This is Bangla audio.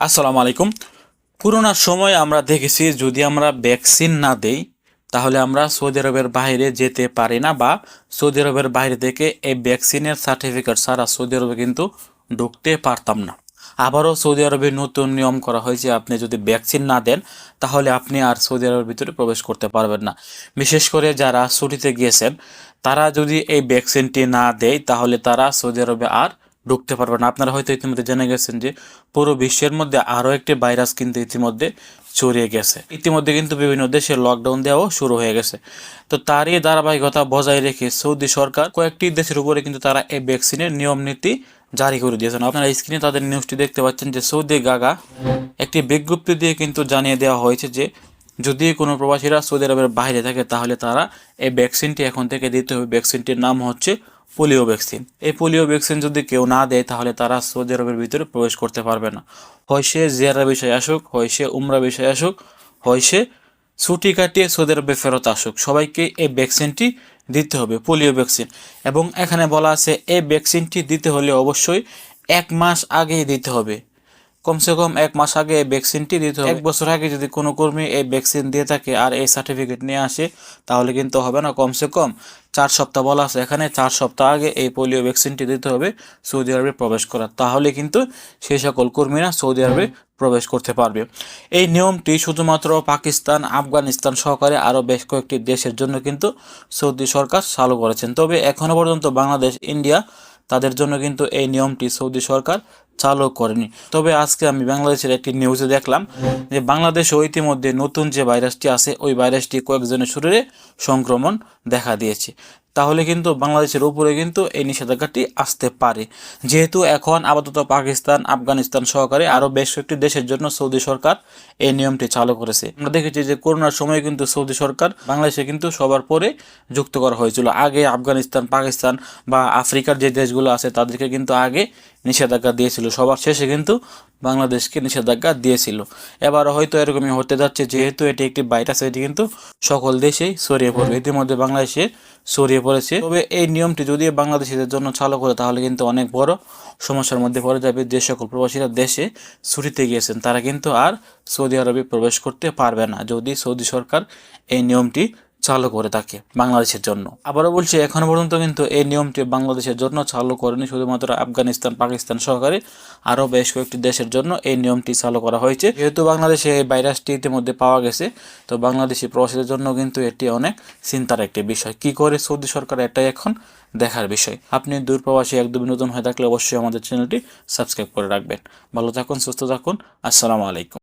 আসসালামু আলাইকুম। করোনার সময় আমরা দেখেছি যদি আমরা ভ্যাকসিন না দেই তাহলে আমরা সৌদি আরবের বাইরে যেতে পারি না, বা সৌদি আরবের বাইরে থেকে এই ভ্যাকসিনের সার্টিফিকেট ছাড়া সৌদি আরবে কিন্তু ঢুকতে পারতাম না। আবারও সৌদি আরবে নতুন নিয়ম করা হয়েছে, আপনি যদি ভ্যাকসিন না দেন তাহলে আপনি আর সৌদি আরবের ভিতরে প্রবেশ করতে পারবেন না। বিশেষ করে যারা ছুটিতে গিয়েছেন তারা যদি এই ভ্যাকসিনটি না দেয় তাহলে তারা সৌদি আরবে আর ঢুকতে পারবে না। আপনারা হয়তো ইতিমধ্যে জেনে গেছেন যে পুরো বিশ্বের মধ্যে আরও একটি ভাইরাস কিন্তু ইতিমধ্যে ছড়িয়ে গেছে। ইতিমধ্যে কিন্তু বিভিন্ন দেশে লকডাউন দেওয়াও শুরু হয়ে গেছে। তো তারই ধারাবাহিকতা বজায় রেখে সৌদি সরকার কয়েকটি দেশের উপরে কিন্তু তারা এই ভ্যাকসিনের নিয়ম নীতি জারি করে দিয়েছেন। আপনারা স্ক্রিনে তাদের নিউজটি দেখতে পাচ্ছেন যে সৌদি গাগা একটি বিজ্ঞপ্তি দিয়ে কিন্তু জানিয়ে দেওয়া হয়েছে যে যদি কোনো প্রবাসীরা সৌদি আরবের বাইরে থাকে তাহলে তারা এই ভ্যাকসিনটি এখন থেকে দিতে হবে। ভ্যাকসিনটির নাম হচ্ছে পোলিও ভ্যাকসিন। এই পোলিও ভ্যাকসিন যদি কেউ না দেয় তাহলে তারা সৌদি আরবের ভিতরে প্রবেশ করতে পারবে না। হয় সে জিয়ারা বিষয়ে আসুক, হয় সে উমরা বিষয়ে আসুক, হয় সে ছুটি কাটিয়ে সৌদি আরবে ফেরত আসুক, সবাইকে এই ভ্যাকসিনটি দিতে হবে, পোলিও ভ্যাকসিন। এবং এখানে বলা আছে এই ভ্যাকসিনটি দিতে হলে অবশ্যই 1 মাস আগেই দিতে হবে। কমসে কম 1 মাস আগে এই ভ্যাকসিনটি দিতে হবে। 1 বছর আগে যদি কোনো কর্মী এই ভ্যাকসিন দিয়ে থাকে আর এই সার্টিফিকেট নিয়ে আসে তাহলে কিন্তু হবে না। কমসে কম 4 সপ্তাহ বলা আছে এখানে, 4 সপ্তাহ আগে এই পোলিও ভ্যাকসিনটি দিতে হবে সৌদি আরবে প্রবেশ করার, তাহলে কিন্তু সেই সকল কর্মীরা সৌদি আরবে প্রবেশ করতে পারবে। এই নিয়মটি শুধুমাত্র পাকিস্তান, আফগানিস্তান সহকারে আরও বেশ কয়েকটি দেশের জন্য কিন্তু সৌদি সরকার চালু করেছেন। তবে এখনও পর্যন্ত বাংলাদেশ, ইন্ডিয়া তাদের জন্য কিন্তু এই নিয়মটি সৌদি সরকার চালু করেনি। তবে আজকে আমি বাংলাদেশের একটি নিউজে দেখলাম যে বাংলাদেশে ইতিমধ্যে নতুন যে ভাইরাসটি আছে ওই ভাইরাসটি কয়েকজনের শরীরে সংক্রমণ দেখা দিয়েছে। তাহলে কিন্তু বাংলাদেশের উপরে কিন্তু এই নিষেধাজ্ঞাটি আসতে পারে, যেহেতু এখন আপাতত পাকিস্তান, আফগানিস্তান সহকারে আরও বেশ কয়েকটি দেশের জন্য সৌদি সরকার এই নিয়মটি চালু করেছে। আমরা দেখেছি যে করোনার সময় কিন্তু সৌদি সরকার বাংলাদেশে কিন্তু সবার পরে যুক্ত করা হয়েছিল। আগে আফগানিস্তান, পাকিস্তান বা আফ্রিকার যে দেশগুলো আছে তাদেরকে কিন্তু আগে নিষেধাজ্ঞা দিয়েছিল, সবার শেষে কিন্তু বাংলাদেশকে নিষেধাজ্ঞা দিয়েছিল। এবার হয়তো এরকমই হতে যাচ্ছে, যেহেতু এটি একটি ভাইরাস, এটি কিন্তু সকল দেশেই ছড়িয়ে পড়বে। ইতিমধ্যে বাংলাদেশে ছড়িয়ে পড়েছে। তবে এই নিয়মটি যদি বাংলাদেশিদের জন্য চালু করে তাহলে কিন্তু অনেক বড় সমস্যার মধ্যে পড়ে যাবে। যে সকল প্রবাসীরা দেশে ছুটিতে গিয়েছেন তারা কিন্তু আর সৌদি আরবে প্রবেশ করতে পারবে না যদি সৌদি সরকার এই নিয়মটি চালু করে থাকে বাংলাদেশের জন্য। আবারও বলছি, এখনো পর্যন্ত কিন্তু এই নিয়মটি বাংলাদেশের জন্য চালু করেনি, শুধুমাত্র আফগানিস্তান, পাকিস্তান সহকারে আরও বেশ কয়েকটি দেশের জন্য এই নিয়মটি চালু করা হয়েছে। যেহেতু বাংলাদেশে এই ভাইরাসটি ইতিমধ্যে পাওয়া গেছে, তো বাংলাদেশি প্রবাসীদের জন্য কিন্তু এটি অনেক চিন্তার একটি বিষয়। কি করে সৌদি সরকার, এটাই এখন দেখার বিষয়। আপনি দূরপ্রবাসী একদমই নতুন হয়ে থাকলে অবশ্যই আমাদের চ্যানেলটি সাবস্ক্রাইব করে রাখবেন। ভালো থাকুন, সুস্থ থাকুন। আসসালামু আলাইকুম।